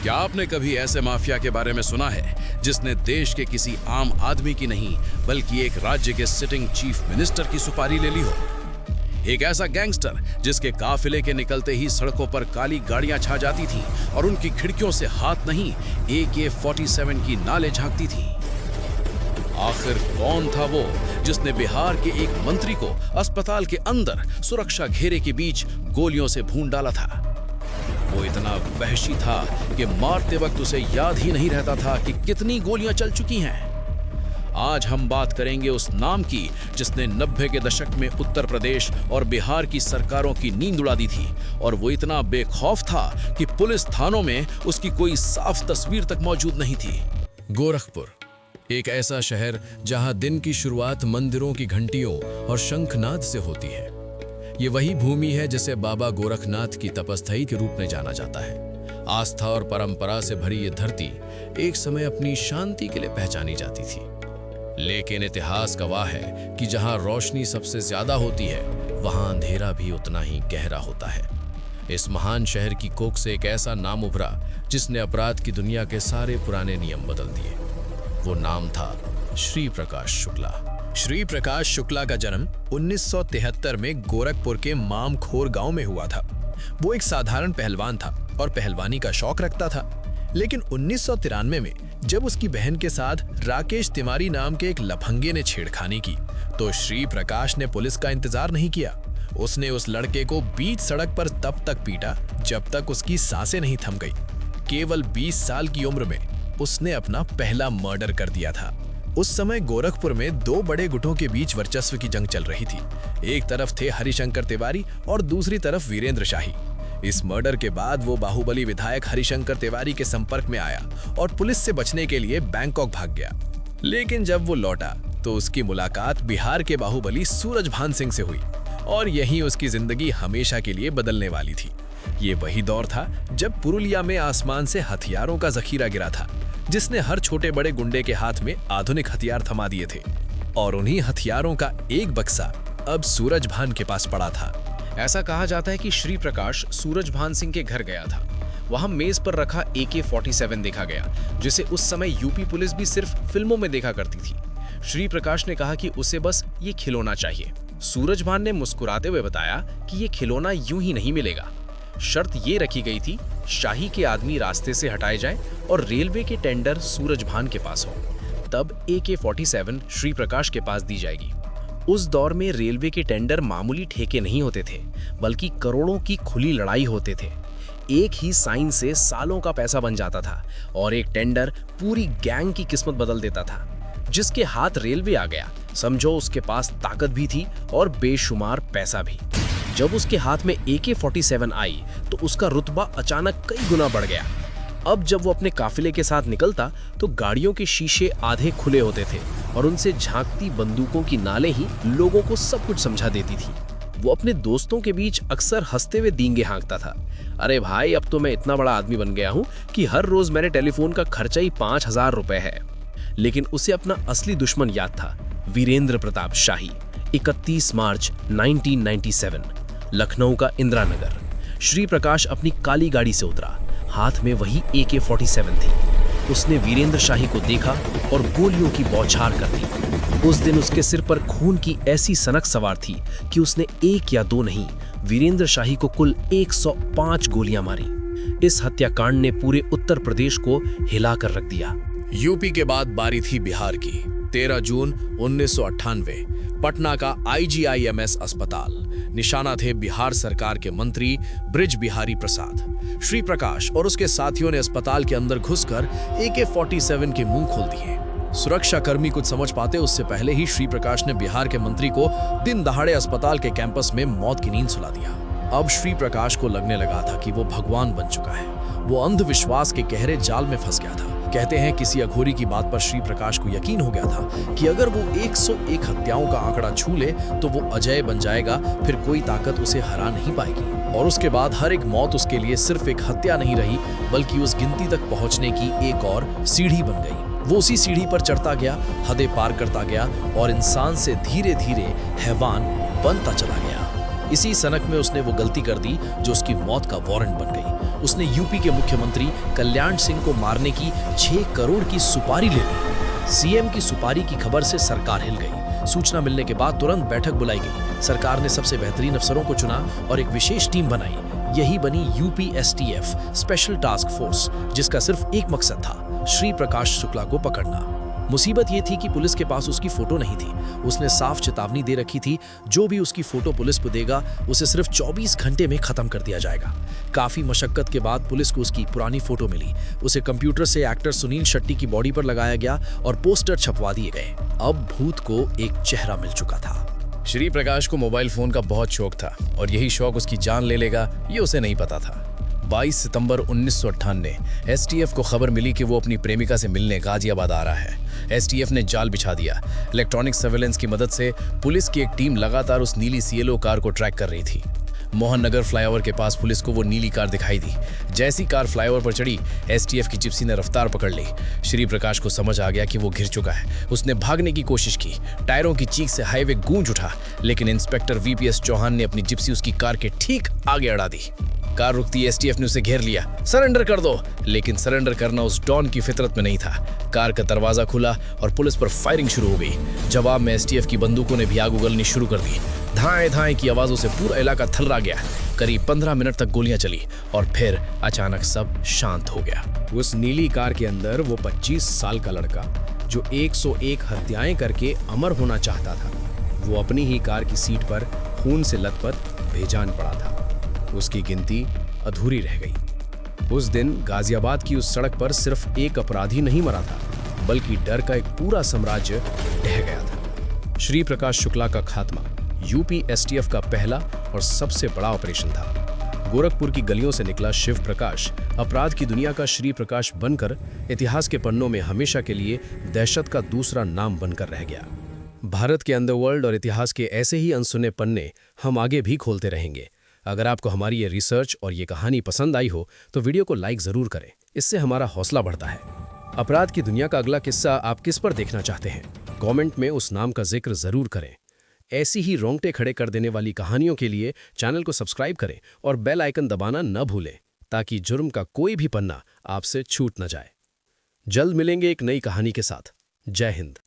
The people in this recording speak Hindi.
क्या आपने कभी ऐसे माफिया के बारे में सुना है जिसने देश के किसी आम आदमी की नहीं बल्कि एक राज्य के सिटिंग चीफ मिनिस्टर की सुपारी ले ली हो? एक ऐसा गैंगस्टर जिसके काफिले के निकलते ही सड़कों पर काली गाड़ियां छा जाती थीं और उनकी खिड़कियों से हाथ नहीं AK-47 की नालें झांकती थीं। आखिर कौन था वो जिसने बिहार के एक मंत्री को अस्पताल के अंदर सुरक्षा घेरे के बीच गोलियों से भून डाला था? वो इतना वहशी था कि मारते वक्त उसे याद ही नहीं रहता था कि कितनी गोलियां चल चुकी हैं। आज हम बात करेंगे उस नाम की जिसने 90 के दशक में उत्तर प्रदेश और बिहार की सरकारों की नींद उड़ा दी थी, और वो इतना बेखौफ था कि पुलिस थानों में उसकी कोई साफ तस्वीर तक मौजूद नहीं थी। गोरखपुर, एक ऐसा शहर जहां दिन की शुरुआत मंदिरों की घंटियों और शंखनाद से होती है। ये वही भूमि है जिसे बाबा गोरखनाथ की तपस्थली के रूप में जाना जाता है। आस्था और परंपरा से भरी ये धरती एक समय अपनी शांति के लिए पहचानी जाती थी, लेकिन इतिहास गवाह है कि जहां रोशनी सबसे ज्यादा होती है वहां अंधेरा भी उतना ही गहरा होता है। इस महान शहर की कोख से एक ऐसा नाम उभरा जिसने अपराध की दुनिया के सारे पुराने नियम बदल दिए। वो नाम था श्री प्रकाश शुक्ला। श्री प्रकाश शुक्ला का जन्म 1973 में गोरखपुर के मामखोर गांव में हुआ था। वो एक साधारण पहलवान था और पहलवानी का शौक रखता था, लेकिन 1993 में जब उसकी बहन के साथ राकेश तिवारी नाम के एक लफंगे ने छेड़खानी की तो श्री प्रकाश ने पुलिस का इंतजार नहीं किया। उसने उस लड़के को बीच सड़क पर तब तक पीटा जब तक उसकी सांसें नहीं थम गई। केवल 20 साल की उम्र में उसने अपना पहला मर्डर कर दिया था। उस समय गोरखपुर में दो बड़े गुटों के बीच वर्चस्व की जंग चल रही थी। एक तरफ थे हरिशंकर तिवारी और दूसरी तरफ वीरेंद्र शाही। इस मर्डर के बाद वो बाहुबली विधायक हरिशंकर तिवारी के संपर्क में आया और पुलिस से बचने के लिए बैंकॉक भाग गया। लेकिन जब वो लौटा तो उसकी मुलाकात बिहार के बाहुबली सूरजभान सिंह से हुई और यही उसकी जिंदगी हमेशा के लिए बदलने वाली थी। ये वही दौर था जब पुरुलिया में आसमान से हथियारों का जखीरा गिरा था, जिसने हर छोटे बड़े गुंडे के हाथ में आधुनिक हथियार थमा दिए थे, और उन्हीं हथियारों का एक बक्सा अब सूरजभान के पास पड़ा था। ऐसा कहा जाता है कि श्री प्रकाश सूरजभान सिंह के घर गया था। वहां मेज पर रखा AK-47 देखा गया, जिसे उस समय यूपी पुलिस भी सिर्फ फिल्मों में देखा करती थी। श्री प्रकाश ने कहा कि उसे बस ये खिलौना चाहिए। सूरजभान ने मुस्कुराते हुए बताया कि ये खिलौना यूं ही नहीं मिलेगा। शर्त ये रखी गई थी, शाही के आदमी रास्ते से हटाए जाएं और रेलवे के टेंडर सूरजभान के पास हो, तब AK-47 श्री प्रकाश के पास दी जाएगी। उस दौर में रेलवे के टेंडर मामूली ठेके नहीं होते थे, बल्कि करोड़ों की खुली लड़ाई होते थे। एक ही साइन से सालों का पैसा बन जाता था और एक टेंडर पूरी गैंग की किस्मत बदल देता था। जिसके हाथ रेलवे आ गया, समझो उसके पास ताकत भी थी और बेशुमार पैसा भी। जब उसके हाथ में AK-47 आई तो उसका रुतबा अचानक कई गुना बढ़ गया। अब जब वो अपने काफिले के साथ निकलता तो गाड़ियों के शीशे आधे खुले होते थे और उनसे झांकती बंदूकों की नालें ही लोगों को सब कुछ समझा देती थी। वो अपने दोस्तों के बीच अक्सर हंसते हुए डींगे हाँकता था, अरे भाई अब तो मैं इतना बड़ा आदमी बन गया हूँ कि हर रोज मेरे टेलीफोन का खर्चा ही 5000 रुपए है। लेकिन उसे अपना असली दुश्मन याद था, वीरेंद्र प्रताप शाही। 31 मार्च 1997, लखनऊ का इंदिरा नगर। श्री प्रकाश अपनी काली गाड़ी से उतरा, हाथ में वही AK-47 थी। उसने वीरेंद्र शाही को देखा और गोलियों की बौछार कर दी। उस दिन उसके सिर पर खून की ऐसी सनक सवार थी कि उसने एक या दो नहीं, वीरेंद्र शाही को कुल 105 गोलियां मारी। इस हत्याकांड ने पूरे उत्तर प्रदेश को हिलाकर रख दिया। यूपी के बाद बारी थी बिहार की। 13 जून 1998, पटना का IGIMS अस्पताल। निशाना थे बिहार सरकार के मंत्री ब्रिज बिहारी प्रसाद। श्री प्रकाश और उसके साथियों ने अस्पताल के अंदर घुसकर AK-47 के मुंह खोल दिए। सुरक्षा कर्मी कुछ समझ पाते उससे पहले ही श्री प्रकाश ने बिहार के मंत्री को दिन दहाड़े अस्पताल के कैंपस में मौत की नींद सुला दिया। अब श्री प्रकाश को लगने लगा था कि वो भगवान बन चुका है। वो अंधविश्वास के गहरे जाल में फंस गया था। कहते हैं किसी अघोरी की बात पर श्री प्रकाश को यकीन हो गया था कि अगर वो 101 हत्याओं का आंकड़ा छू ले तो वो अजय बन जाएगा, फिर कोई ताकत उसे हरा नहीं पाएगी। और उसके बाद हर एक मौत उसके लिए सिर्फ एक हत्या नहीं रही, बल्कि उस गिनती तक पहुंचने की एक और सीढ़ी बन गई। वो उसी सीढ़ी पर चढ़ता गया, हदें पार करता गया और इंसान से धीरे धीरे हैवान बनता चला गया। इसी सनक में उसने वो गलती कर दी जो उसकी मौत का वारंट बन गई। उसने यूपी के मुख्यमंत्री कल्याण सिंह को मारने की 6 करोड़ की सुपारी ले ली। सीएम की सुपारी की खबर से सरकार हिल गई। सूचना मिलने के बाद तुरंत बैठक बुलाई गई। सरकार ने सबसे बेहतरीन अफसरों को चुना और एक विशेष टीम बनाई। यही बनी UP STF, special task force, जिसका सिर्फ एक मकसद था, श्री प्रकाश शुक्ला को पकड़ना। मुसीबत ये थी कि पुलिस के पास उसकी फोटो नहीं थी। उसने साफ चेतावनी दे रखी थी, जो भी उसकी फोटो पुलिस को देगा उसे सिर्फ 24 घंटे में खत्म कर दिया जाएगा। काफी मशक्कत के बाद पुलिस को उसकी पुरानी फोटो मिली। उसे कंप्यूटर से एक्टर सुनील शेट्टी की बॉडी पर लगाया गया और पोस्टर छपवा दिए गए। अब भूत को एक चेहरा मिल चुका था। श्री प्रकाश को मोबाइल फोन का बहुत शौक था और यही शौक उसकी जान ले लेगा ये उसे नहीं पता था। 22 सितंबर 1998 एसटीएफ को खबर मिली कि वो अपनी प्रेमिका से मिलने गाजियाबाद आ रहा है। एसटीएफ ने जाल बिछा दिया। इलेक्ट्रॉनिक सर्वेलेंस की मदद से पुलिस की एक टीम लगातार उस नीली सीएलओ कार को ट्रैक कर रही थी। मोहन नगर फ्लाईओवर के पास पुलिस को वो नीली कार दिखाई दी। जैसी कार फ्लाईओवर पर चढ़ी, एसटीएफ की जिप्सी ने रफ्तार पकड़ ली। श्री प्रकाश को समझ आ गया कि वो घिर चुका है। उसने भागने की कोशिश की। टायरों की चीख से हाईवे गूंज उठा, लेकिन इंस्पेक्टर वीपीएस चौहान ने अपनी जिप्सी उसकी कार के ठीक आगे अड़ा दी। कार रुकती एसटीएफ ने उसे घेर लिया। सरेंडर कर दो, लेकिन सरेंडर करना उस डॉन की फितरत में नहीं था। कार का दरवाजा खुला और पुलिस पर फायरिंग शुरू हो गई। जवाब में एसटीएफ की बंदूकों ने भी आग उगलनी शुरू कर दी। धाएं धाएं की आवाजों से पूरा इलाका थर्रा गया। करीब 15 मिनट तक गोलियां चली और फिर अचानक सब शांत हो गया। उस नीली कार के अंदर वो 25 साल का लड़का, जो 101 हत्याएं करके अमर होना चाहता था, वो अपनी ही कार की सीट पर खून से लथपथ बेजान पड़ा था। उसकी गिनती अधूरी रह गई। उस दिन गाजियाबाद की उस सड़क पर सिर्फ एक अपराधी नहीं मरा था, बल्कि डर का एक पूरा साम्राज्य ढह गया था। श्री प्रकाश शुक्ला का खात्मा यूपी एसटीएफ का पहला और सबसे बड़ा ऑपरेशन था। गोरखपुर की गलियों से निकला शिव प्रकाश अपराध की दुनिया का श्री प्रकाश बनकर इतिहास के पन्नों में हमेशा के लिए दहशत का दूसरा नाम बनकर रह गया। भारत के अंडरवर्ल्ड और इतिहास के ऐसे ही अनसुने पन्ने हम आगे भी खोलते रहेंगे। अगर आपको हमारी ये रिसर्च और ये कहानी पसंद आई हो तो वीडियो को लाइक ज़रूर करें, इससे हमारा हौसला बढ़ता है। अपराध की दुनिया का अगला किस्सा आप किस पर देखना चाहते हैं? कमेंट में उस नाम का जिक्र ज़रूर करें। ऐसी ही रोंगटे खड़े कर देने वाली कहानियों के लिए चैनल को सब्सक्राइब करें और बेल आइकन दबाना न भूलें, ताकि जुर्म का कोई भी पन्ना आपसे छूट न जाए। जल्द मिलेंगे एक नई कहानी के साथ। जय हिंद।